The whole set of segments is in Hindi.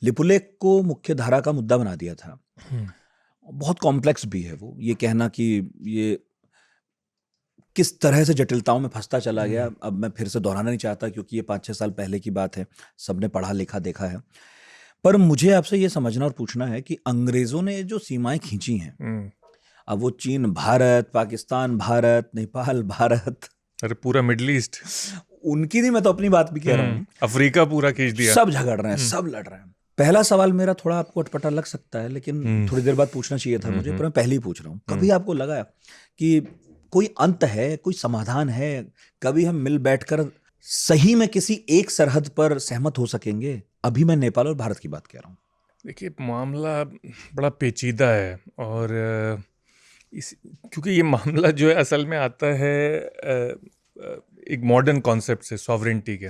लिपुलेख को मुख्य धारा का मुद्दा बना दिया था। हम्म, बहुत कॉम्प्लेक्स भी है वो, ये कहना कि ये किस तरह से जटिलताओं में फंसता चला गया, अब मैं फिर से दोहराना नहीं चाहता क्योंकि ये 5-6 साल पहले की बात है, सबने पढ़ा लिखा देखा है। पर मुझे आपसे ये समझना और पूछना है कि अंग्रेजों ने जो सीमाएं खींची हैं, हम्म। अब वो चीन भारत, पाकिस्तान भारत, नेपाल भारत, अरे पूरा मिडिल ईस्ट, उनकी नहीं, मैं तो अपनी बात भी कह रहा हूँ, अफ्रीका पूरा खींच दिया। सब झगड़ रहे हैं, सब लड़ रहे हैं। पहला सवाल मेरा थोड़ा आपको अटपटा लग सकता है, लेकिन थोड़ी देर बाद पूछना चाहिए था मुझे, पर मैं पहले ही पूछ रहा हूँ। कभी आपको लगा कि कोई अंत है, कोई समाधान है? कभी हम मिल बैठकर सही में किसी एक सरहद पर सहमत हो सकेंगे? अभी मैं नेपाल और भारत की बात कह रहा हूँ। देखिए, मामला बड़ा पेचीदा है, और क्योंकि ये मामला जो है असल में आता है एक मॉडर्न कॉन्सेप्ट से, सॉवरेंटी के।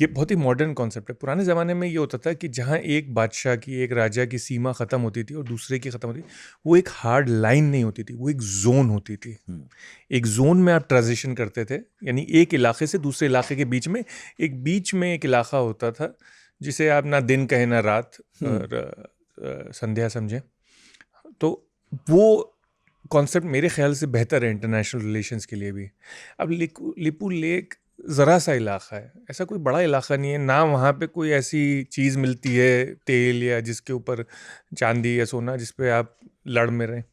ये बहुत ही मॉडर्न कॉन्सेप्ट है। पुराने ज़माने में ये होता था कि जहाँ एक बादशाह की, एक राजा की सीमा ख़त्म होती थी और दूसरे की ख़त्म होती थी, वो एक हार्ड लाइन नहीं होती थी, वो एक जोन होती थी। एक जोन में आप ट्रांजिशन करते थे, यानी एक इलाके से दूसरे इलाके के बीच में एक इलाका होता था जिसे आप ना दिन कहें ना रात और संध्या समझें। तो वो कॉन्सेप्ट मेरे ख्याल से बेहतर है इंटरनेशनल रिलेशंस के लिए भी। अब लिपू लेक ज़रा सा इलाका है, ऐसा कोई बड़ा इलाका नहीं है ना, वहाँ पे कोई ऐसी चीज़ मिलती है, तेल या जिसके ऊपर चांदी या सोना, जिस पे आप लड़ में रहें।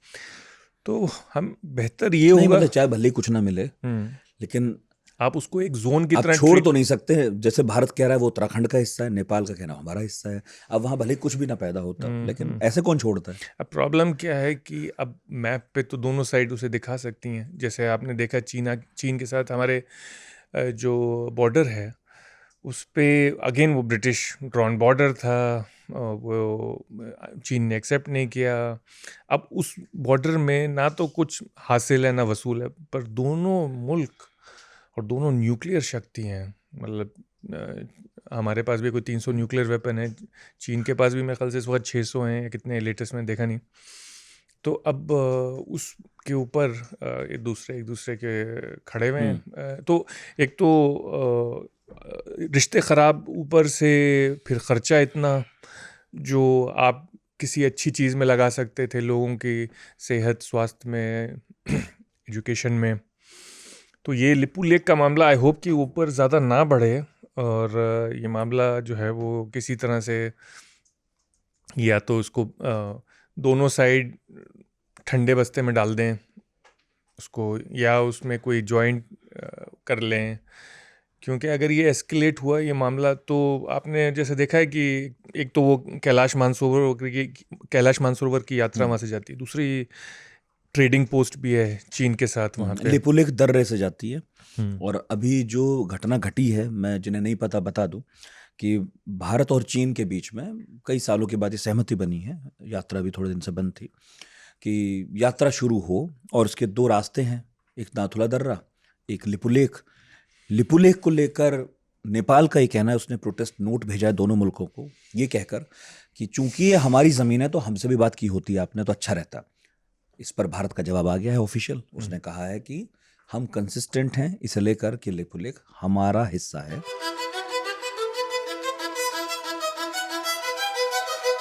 तो हम बेहतर ये नहीं, होगा, मतलब चाहे भले ही कुछ ना मिले, लेकिन आप उसको एक जोन की आप तरह छोड़ तो नहीं सकते। जैसे भारत कह रहा है वो उत्तराखंड का हिस्सा है, नेपाल का कहना हमारा हिस्सा है। अब वहाँ भले ही कुछ भी ना पैदा होता, लेकिन ऐसे कौन छोड़ता है? अब प्रॉब्लम क्या है कि अब मैप पे तो दोनों साइड उसे दिखा सकती हैं। जैसे आपने देखा चीन के साथ हमारे जो बॉर्डर है उस पे अगेन वो ब्रिटिश ड्रॉन बॉर्डर था, वो चीन ने एक्सेप्ट नहीं किया। अब उस बॉर्डर में ना तो कुछ हासिल है ना वसूल है, पर दोनों मुल्क और दोनों न्यूक्लियर शक्ति हैं। मतलब हमारे पास भी कोई 300 न्यूक्लियर वेपन है, चीन के पास भी मेरे ख्याल से इस वक्त 600 हैं, कितने लेटेस्ट में देखा नहीं। तो अब उसके ऊपर एक दूसरे के खड़े हुए हैं। तो एक तो रिश्ते ख़राब, ऊपर से फिर ख़र्चा इतना जो आप किसी अच्छी चीज़ में लगा सकते थे, लोगों की सेहत, स्वास्थ्य में, एजुकेशन में। तो ये लिपू लेक का मामला आई होप कि ऊपर ज़्यादा ना बढ़े, और ये मामला जो है वो किसी तरह से या तो उसको दोनों साइड ठंडे बस्ते में डाल दें उसको, या उसमें कोई जॉइंट कर लें। क्योंकि अगर ये एस्केलेट हुआ ये मामला, तो आपने जैसे देखा है कि एक तो वो कैलाश मानसरोवर की यात्रा वहाँ से जाती है, दूसरी ट्रेडिंग पोस्ट भी है चीन के साथ वहाँ पे। लिपुलेख दर्रे से जाती है। और अभी जो घटना घटी है, मैं जिन्हें नहीं पता बता दूं कि भारत और चीन के बीच में कई सालों के बाद ये सहमति बनी है, यात्रा भी थोड़े दिन से बंद थी, कि यात्रा शुरू हो। और उसके दो रास्ते हैं, एक नाथुला दर्रा, एक लिपुलेख। लिपुलेख को लेकर नेपाल का ये कहना है, उसने प्रोटेस्ट नोट भेजा है दोनों मुल्कों को, ये कहकर कि चूंकि ये हमारी ज़मीन है तो हमसे भी बात की होती आपने तो अच्छा रहता। इस पर भारत का जवाब आ गया है ऑफिशियल, उसने कहा है कि हम कंसिस्टेंट हैं इसे लेकर कि लिपुलेख हमारा हिस्सा है।